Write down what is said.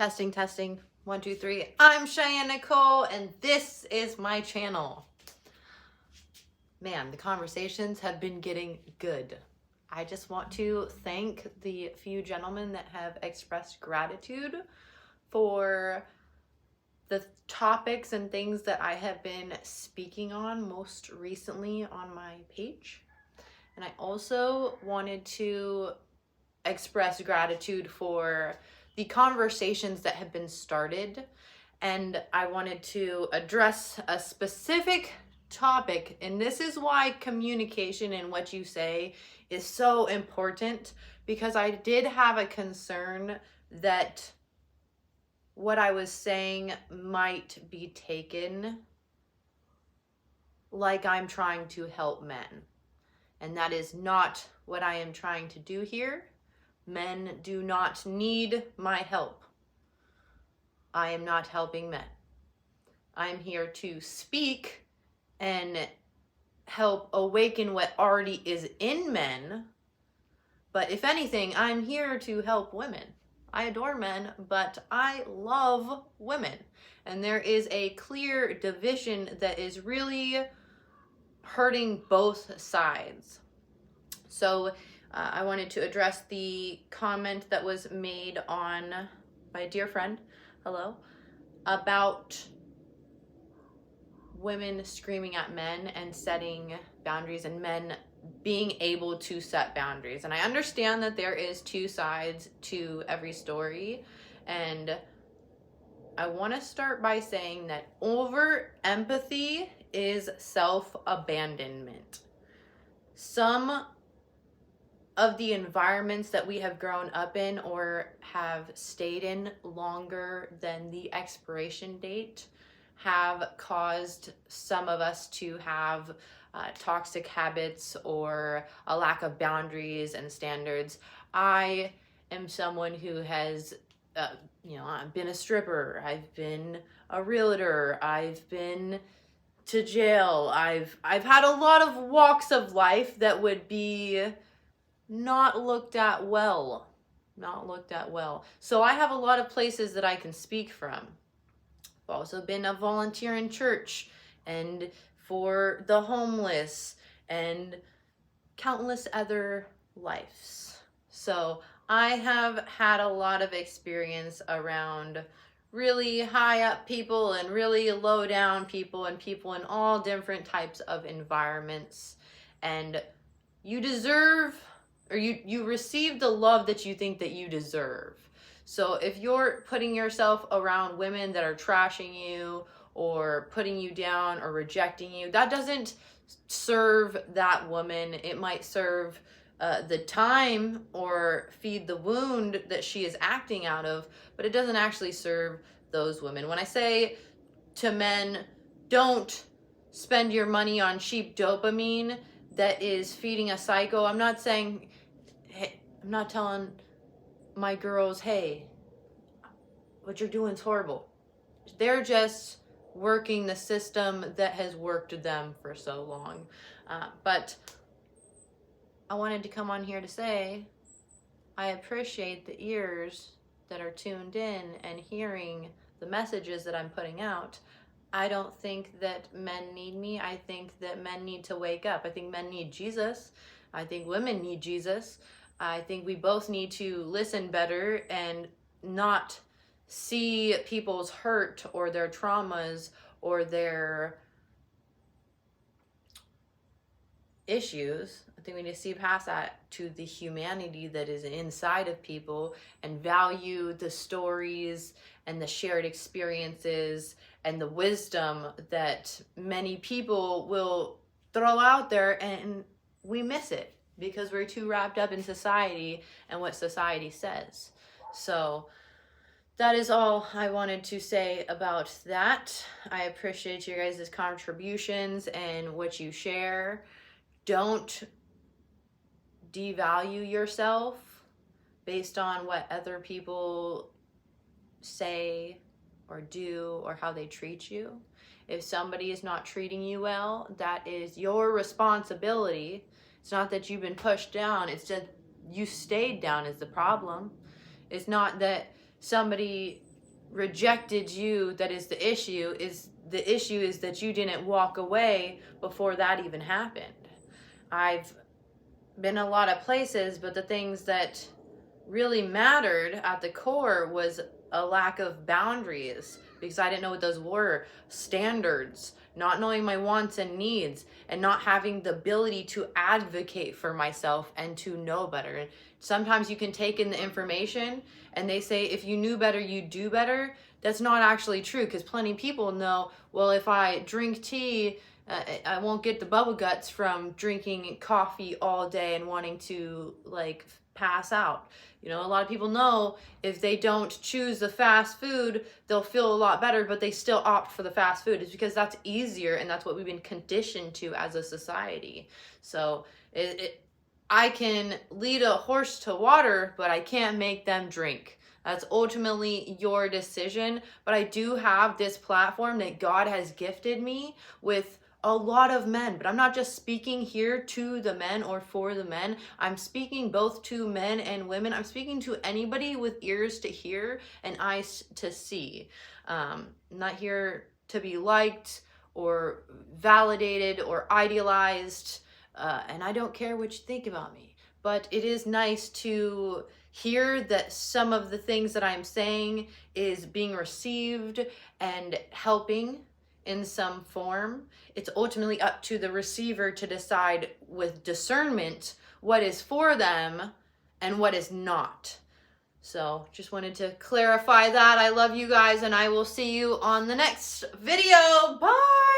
Testing, testing. 1, 2, 3. I'm Cheyenne Nicole, and this is my channel. Man, the conversations have been getting good. I just want to thank the few gentlemen that have expressed gratitude for the topics and things that I have been speaking on most recently on my page. And I also wanted to express gratitude for the conversations that have been started, and I wanted to address a specific topic, and this is why communication and what you say is so important, because I did have a concern that what I was saying might be taken like I'm trying to help men, and that is not what I am trying to do here. Men do not need my help. I am not helping men. I am here to speak and help awaken what already is in men. But if anything, I'm here to help women. I adore men, but I love women. And there is a clear division that is really hurting both sides. So I wanted to address the comment that was made on by a dear friend, hello, about women screaming at men and setting boundaries, and men being able to set boundaries. And I understand that there is two sides to every story, and I want to start by saying that over empathy is self-abandonment. Some of the environments that we have grown up in or have stayed in longer than the expiration date have caused some of us to have toxic habits or a lack of boundaries and standards. I am someone who has, I've been a stripper, I've been a realtor, I've been to jail, I've had a lot of walks of life that would be not looked at well. So I have a lot of places that I can speak from. I've also been a volunteer in church and for the homeless and countless other lives. So I have had a lot of experience around really high up people and really low down people and people in all different types of environments. And you deserve, or you receive the love that you think that you deserve. So if you're putting yourself around women that are trashing you or putting you down or rejecting you, that doesn't serve that woman. It might serve the time or feed the wound that she is acting out of, but it doesn't actually serve those women. When I say to men, don't spend your money on cheap dopamine that is feeding a psycho, I'm not saying, hey, I'm not telling my girls, hey, what you're doing is horrible. They're just working the system that has worked them for so long. But I wanted to come on here to say I appreciate the ears that are tuned in and hearing the messages that I'm putting out. I don't think that men need me. I think that men need to wake up. I think men need Jesus. I think women need Jesus. I think we both need to listen better and not see people's hurt or their traumas or their issues. I think we need to see past that to the humanity that is inside of people and value the stories and the shared experiences and the wisdom that many people will throw out there, and we miss it because we're too wrapped up in society and what society says. So that is all I wanted to say about that. I appreciate your guys' contributions and what you share. Don't devalue yourself based on what other people say or do or how they treat you. If somebody is not treating you well, that is your responsibility. It's not that you've been pushed down, it's just you stayed down is the problem. It's not that somebody rejected you that is the issue. The issue is that you didn't walk away before that even happened. I've been a lot of places, but the things that really mattered at the core was a lack of boundaries, because I didn't know what those were. Standards, not knowing my wants and needs, and not having the ability to advocate for myself and to know better. Sometimes you can take in the information and they say, if you knew better, you'd do better. That's not actually true, because plenty of people know, well, if I drink tea, I won't get the bubble guts from drinking coffee all day and wanting to like pass out. You know, a lot of people know if they don't choose the fast food, they'll feel a lot better, but they still opt for the fast food. It's because that's easier, and that's what we've been conditioned to as a society. So I can lead a horse to water, but I can't make them drink. That's ultimately your decision. But I do have this platform that God has gifted me with a lot of men, but I'm not just speaking here to the men or for the men. I'm speaking both to men and women. I'm speaking to anybody with ears to hear and eyes to see. I'm not here to be liked or validated or idealized, and I don't care what you think about me. But it is nice to hear that some of the things that I'm saying is being received and helping in some form. It's ultimately up to the receiver to decide with discernment what is for them and what is not. So just wanted to clarify that. I love you guys, and I will see you on the next video. Bye.